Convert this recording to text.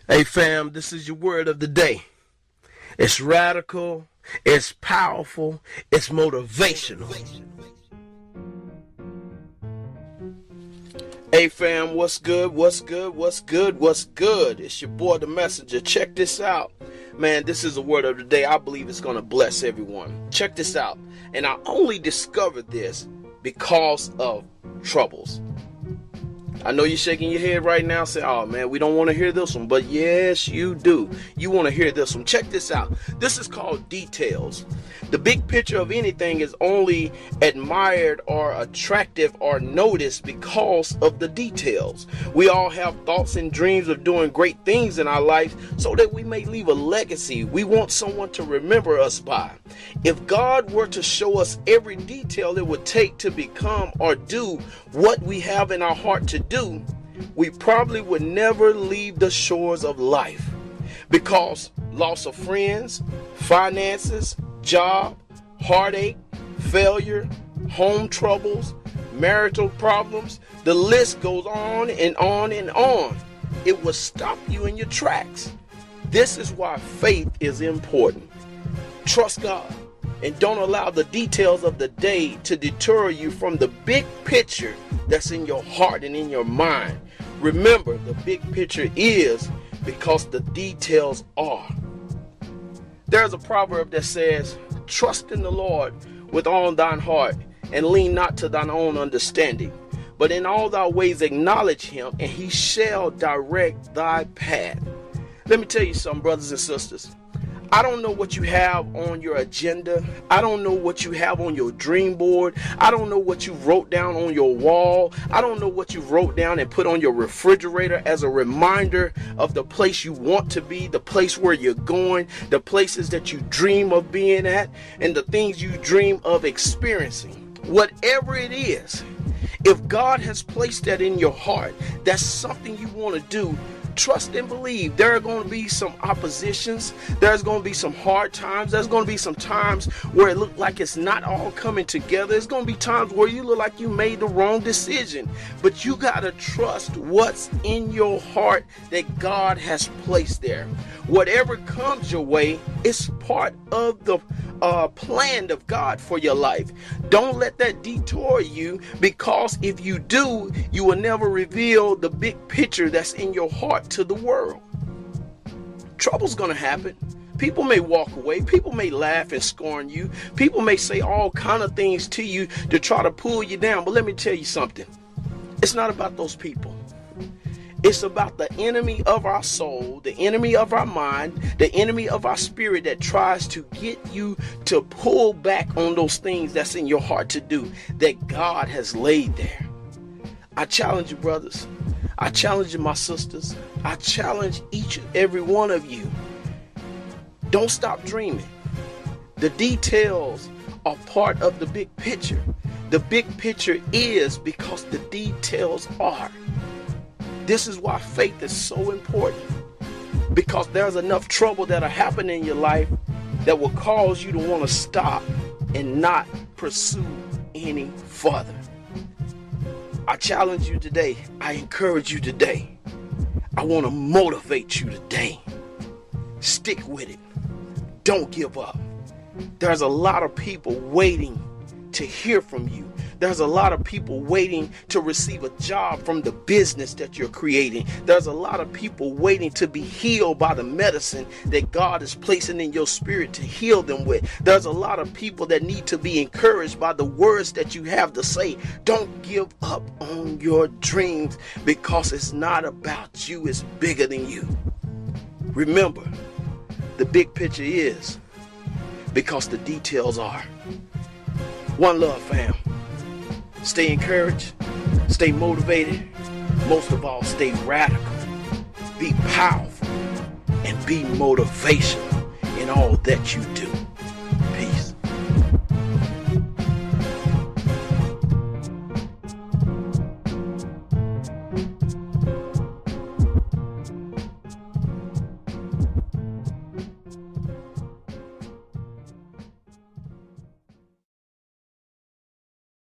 Hey fam, this is your word of the day. It's radical, it's powerful, it's motivational. Hey fam, what's good? What's good? What's good? What's good? It's your boy the messenger. Check this out. Man, this is the word of the day. I believe it's going to bless everyone. Check this out. And I only discovered this because of troubles. I know you're shaking your head right now saying, oh man, we don't want to hear this one. But yes, you do. You want to hear this one. Check this out. This is called details. The big picture of anything is only admired or attractive or noticed because of the details. We all have thoughts and dreams of doing great things in our life so that we may leave a legacy we want someone to remember us by. If God were to show us every detail it would take to become or do what we have in our heart to do, we probably would never leave the shores of life. Because loss of friends, finances, job, heartache, failure, home troubles, marital problems, the list goes on and on and on. It will stop you in your tracks. This is why faith is important. Trust God and don't allow the details of the day to deter you from the big picture that's in your heart and in your mind. Remember, the big picture is because the details are. There's a proverb that says, trust in the Lord with all thine heart and lean not to thine own understanding, but in all thy ways acknowledge him and he shall direct thy path. Let me tell you something, brothers and sisters. I don't know what you have on your agenda. I don't know what you have on your dream board. I don't know what you wrote down on your wall. I don't know what you wrote down and put on your refrigerator as a reminder of the place you want to be, the place where you're going, the places that you dream of being at, and the things you dream of experiencing. Whatever it is, if God has placed that in your heart, that's something you want to do. Trust and believe. There are going to be some oppositions. There's going to be some hard times. There's going to be some times where it looks like it's not all coming together. There's going to be times where you look like you made the wrong decision. But you got to trust what's in your heart that God has placed there. Whatever comes your way is part of the plan of God for your life. Don't let that detour you, because if you do, you will never reveal the big picture that's in your heart to the world. Trouble's gonna happen. People may walk away. People may laugh and scorn you. People may say all kind of things to you to try to pull you down. But let me tell you something. It's not about those people. It's about the enemy of our soul, the enemy of our mind, the enemy of our spirit that tries to get you to pull back on those things that's in your heart to do that God has laid there. I challenge you, brothers. I challenge you, my sisters. I challenge each and every one of you. Don't stop dreaming. The details are part of the big picture. The big picture is because the details are. This is why faith is so important, because there's enough trouble that'll happen in your life that will cause you to want to stop and not pursue any further. I challenge you today. I encourage you today. I want to motivate you today. Stick with it. Don't give up. There's a lot of people waiting to hear from you. There's a lot of people waiting to receive a job from the business that you're creating. There's a lot of people waiting to be healed by the medicine that God is placing in your spirit to heal them with. There's a lot of people that need to be encouraged by the words that you have to say. Don't give up on your dreams, because it's not about you, it's bigger than you. Remember, the big picture is because the details are. One love, fam. Stay encouraged, stay motivated, most of all, stay radical, be powerful, and be motivational in all that you do.